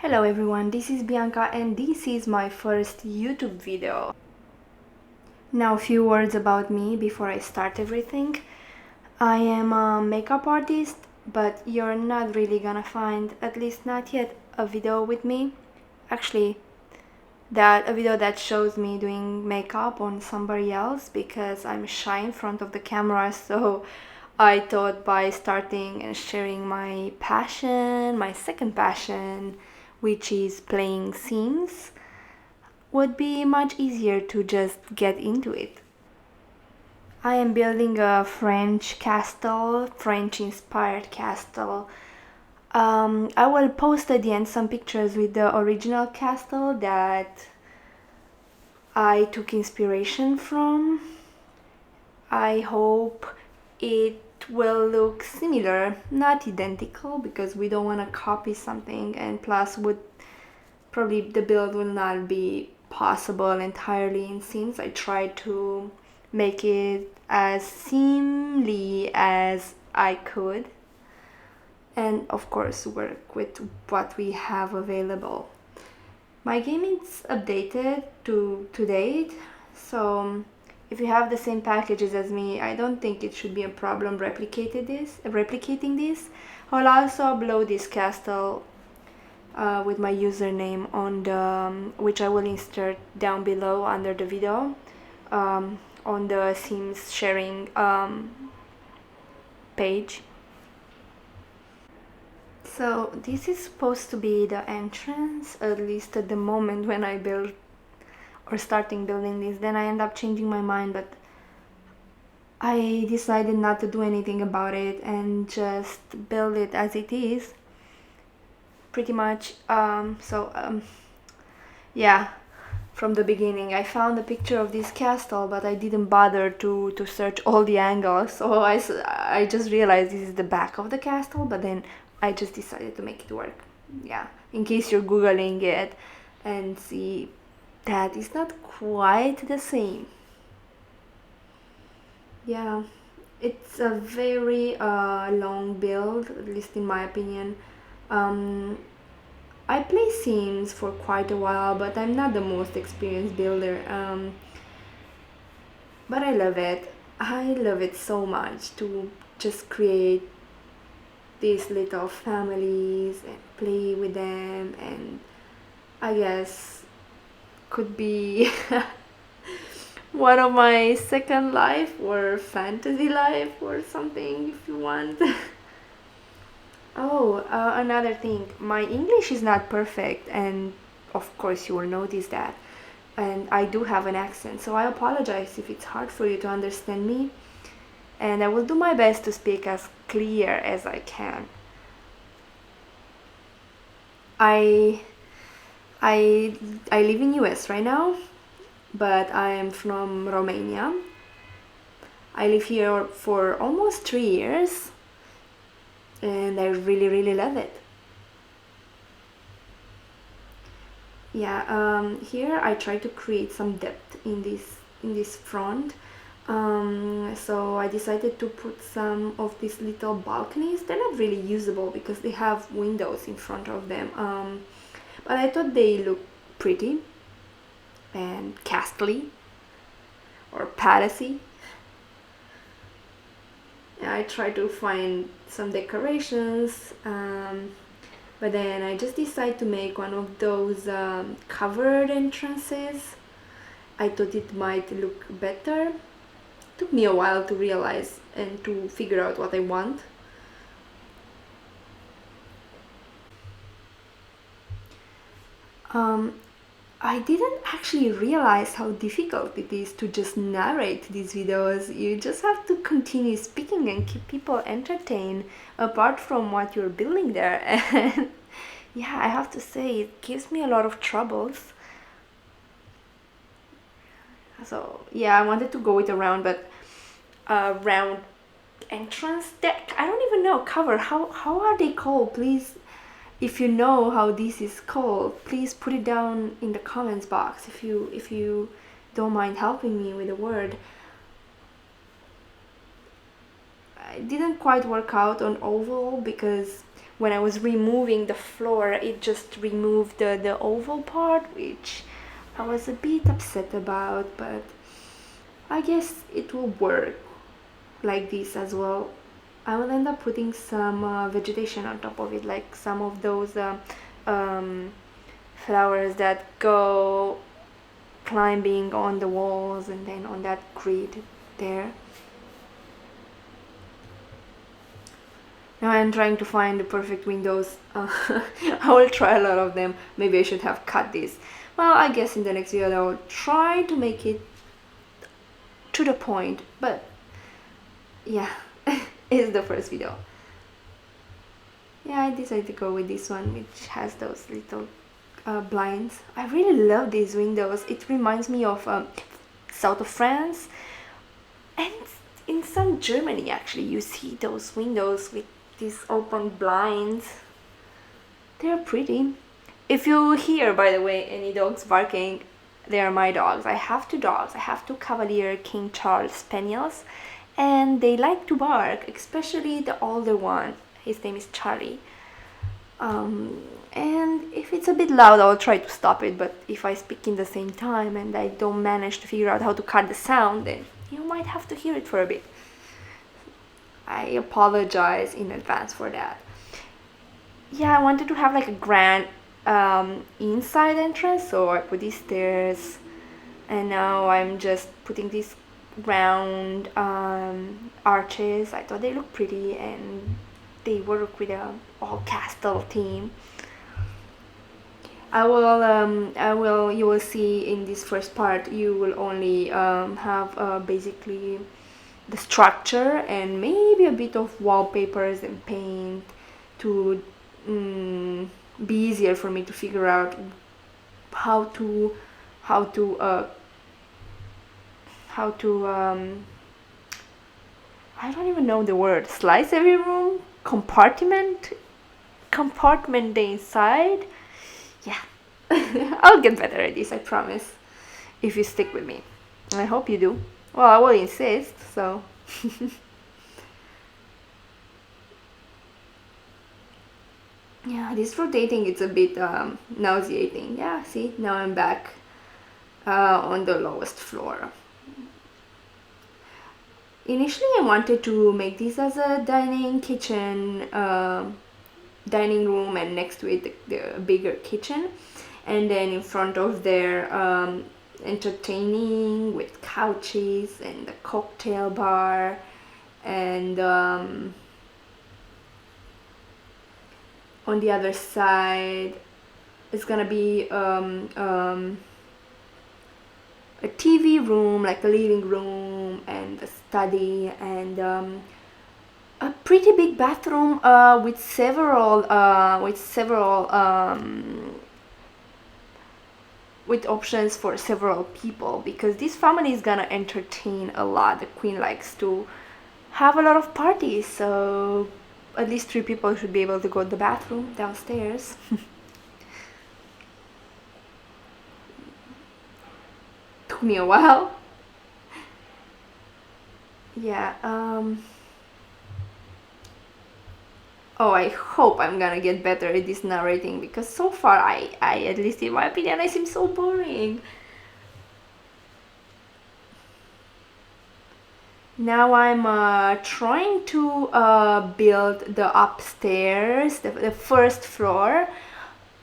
Hello everyone, this is Bianca and this is my first YouTube video. Now a few words about me before I start everything. I am a makeup artist, but you're not really gonna find, at least not yet, a video with me. Actually, a video that shows me doing makeup on somebody else because I'm shy in front of the camera, so I thought by starting and sharing my passion, my second passion, which is playing Sims, would be much easier to just get into it. I am building a French castle, French inspired castle. I will post at the end some pictures with the original castle that I took inspiration from. I hope it will look similar, not identical, because we don't want to copy something, and plus probably the build will not be possible entirely in Sims. I tried to make it as seamly as I could, and of course work with what we have available. My game is updated to date, so if you have the same packages as me, I don't think it should be a problem replicating this. I'll also upload this castle with my username on the which I will insert down below under the video, on the Sims sharing page. So this is supposed to be the entrance, at least at the moment when I build or starting building this. Then I end up changing my mind, but I decided not to do anything about it and just build it as it is, pretty much. Yeah, from the beginning I found a picture of this castle, but I didn't bother to search all the angles, so I just realized this is the back of the castle, but then I just decided to make it work. Yeah, in case you're googling it and see that it's not quite the same. Yeah, it's a very long build, at least in my opinion. I play Sims for quite a while, but I'm not the most experienced builder. But I love it. I love it so much to just create these little families and play with them, and I guess could be one of my second life or fantasy life or something if you want. Oh, another thing, my English is not perfect, and of course you will notice that. And I do have an accent, so I apologize if it's hard for you to understand me. And I will do my best to speak as clear as I can. I I I live in US right now, but I am from Romania. I live here for almost 3 years, and I really love it. Yeah, here I try to create some depth in this front. So I decided to put some of these little balconies. They're not really usable because they have windows in front of them, but I thought they look pretty and castly or palacy. I try to find some decorations, but then I just decided to make one of those covered entrances. I thought it might look better. Took me a while to realize and to figure out what I want. I didn't actually realize how difficult it is to just narrate these videos. You just have to continue speaking and keep people entertained apart from what you're building there. And yeah, I have to say it gives me a lot of troubles. So yeah, I wanted to go with a round, but round entrance deck. I don't even know, cover. How are they called? Please, if you know how this is called, please put it down in the comments box if you don't mind helping me with the word. I didn't quite work out on oval because when I was removing the floor, it just removed the oval part, which I was a bit upset about, but I guess it will work like this as well. I will end up putting some vegetation on top of it, like some of those um, flowers that go climbing on the walls and then on that grid there. Now I'm trying to find the perfect windows. I will try a lot of them. Maybe I should have cut this. Well, I guess in the next video I will try to make it to the point, but yeah, it's the first video. Yeah, I decided to go with this one, which has those little blinds. I really love these windows. It reminds me of south of France, and in some Germany actually you see those windows with these open blinds. They're pretty. If you hear, by the way, any dogs barking, they are my dogs. I have two dogs. I have two Cavalier King Charles Spaniels, and they like to bark, especially the older one. His name is Charlie. And if it's a bit loud, I'll try to stop it, but if I speak in the same time and I don't manage to figure out how to cut the sound, then you might have to hear it for a bit. I apologize in advance for that. Yeah, I wanted to have like a grand inside entrance, so I put these stairs, and now I'm just putting these round arches. I thought they looked pretty and they work with a all castle theme. You will see in this first part, you will only have basically the structure and maybe a bit of wallpapers and paint to be easier for me to figure out how to I don't even know the word, slice every room, compartment the inside. Yeah. I'll get better at this, I promise, if you stick with me. I hope you do. Well, I will insist, so. Yeah, this rotating, it's a bit nauseating. Yeah, see, now I'm back on the lowest floor. Initially I wanted to make this as a dining room, and next to it the bigger kitchen, and then in front of there entertaining with couches and the cocktail bar, and on the other side it's gonna be a TV room, like a living room and a study, and a pretty big bathroom with several with options for several people, because this family is gonna entertain a lot. The queen likes to have a lot of parties, so at least 3 people should be able to go to the bathroom downstairs. Took me a while. Yeah, oh, I hope I'm gonna get better at this narrating, because so far I at least in my opinion, I seem so boring. Now I'm trying to build the upstairs, the first floor,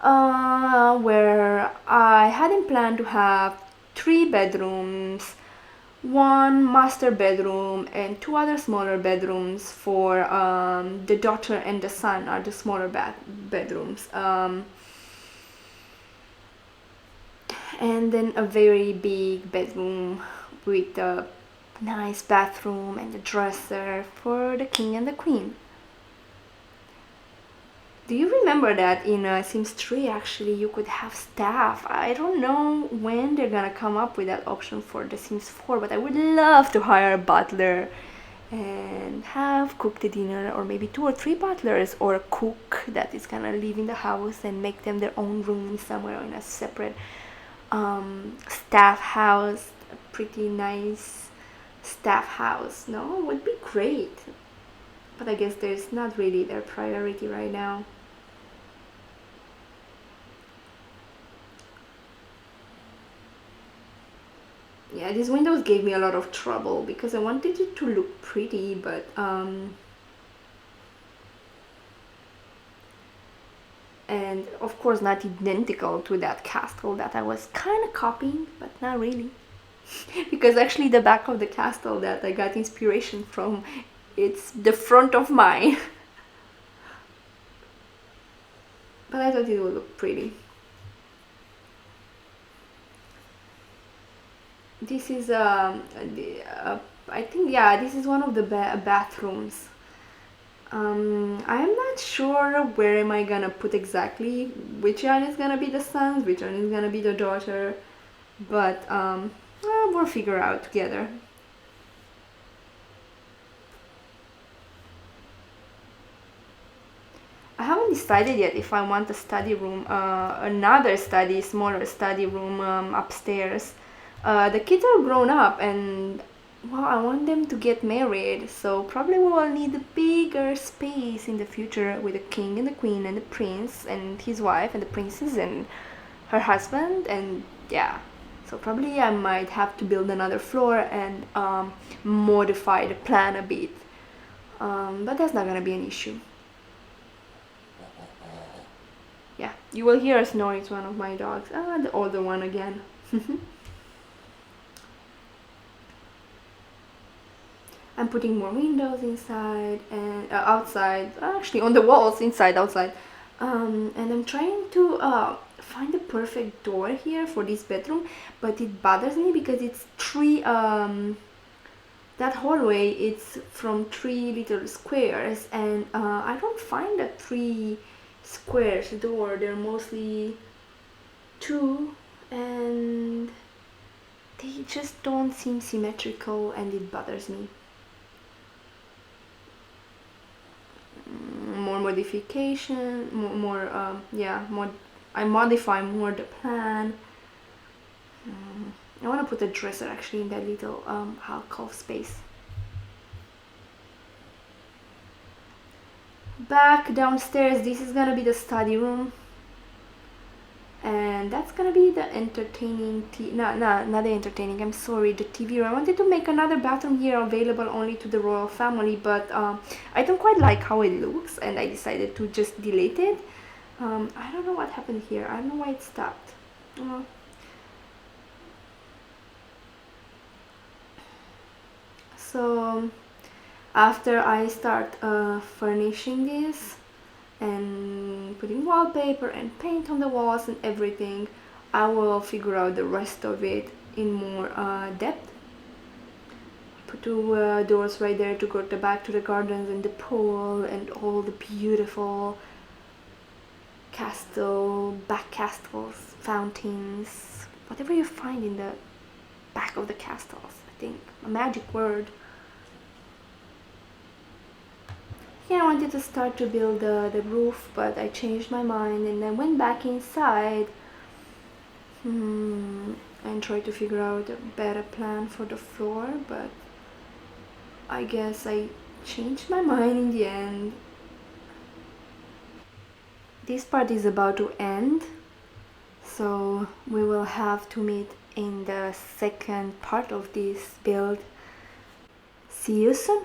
where I hadn't planned to have 3 bedrooms, 1 master bedroom and 2 other smaller bedrooms for the daughter and the son are the smaller bedrooms, and then a very big bedroom with a nice bathroom and a dresser for the king and the queen. Do you remember that in Sims 3 actually you could have staff? I don't know when they're gonna come up with that option for the Sims 4, but I would love to hire a butler and have cooked the dinner, or maybe 2 or 3 butlers, or a cook that is gonna live in the house and make them their own room somewhere in a separate staff house. A pretty nice staff house, no? Would be great. But I guess there's not really their priority right now. Yeah, these windows gave me a lot of trouble because I wanted it to look pretty, but and of course not identical to that castle that I was kind of copying, but not really. Because actually the back of the castle that I got inspiration from, it's the front of mine. But I thought it would look pretty. This is I think, yeah, this is one of the bathrooms. I'm not sure where am I gonna put exactly, which one is gonna be the son, which one is gonna be the daughter, but well, we'll figure out together. I haven't decided yet if I want a study room, another smaller study room upstairs. The kids are grown up and well, I want them to get married, so probably we will need a bigger space in the future with the king and the queen and the prince and his wife and the princess and her husband, and yeah. So probably I might have to build another floor and modify the plan a bit, but that's not gonna be an issue. Yeah, you will hear a snore. It's one of my dogs. Ah, the older one again. I'm putting more windows inside and outside, actually on the walls, inside, outside. And I'm trying to find the perfect door here for this bedroom, but it bothers me because it's three, that hallway, it's from three little squares, and I don't find the three squares door. They're mostly two, and they just don't seem symmetrical, and it bothers me. More modification, more yeah, more. I modify more the plan. I want to put a dresser actually in that little alcove space. Back downstairs, this is gonna be the study room, and that's gonna be the entertaining not the entertaining, I'm sorry, the TV room. I wanted to make another bathroom here available only to the royal family, but I don't quite like how it looks, and I decided to just delete it. I don't know what happened here. I don't know why it stopped. So after I start furnishing this and putting wallpaper and paint on the walls and everything, I will figure out the rest of it in more depth. Put two doors right there to go back to the gardens and the pool and all the beautiful back castles, fountains, whatever you find in the back of the castles. I think a magic word. Yeah, I wanted to start to build the roof, but I changed my mind and then went back inside and tried to figure out a better plan for the floor, but I guess I changed my mind in the end. This part is about to end, so we will have to meet in the second part of this build. See you soon!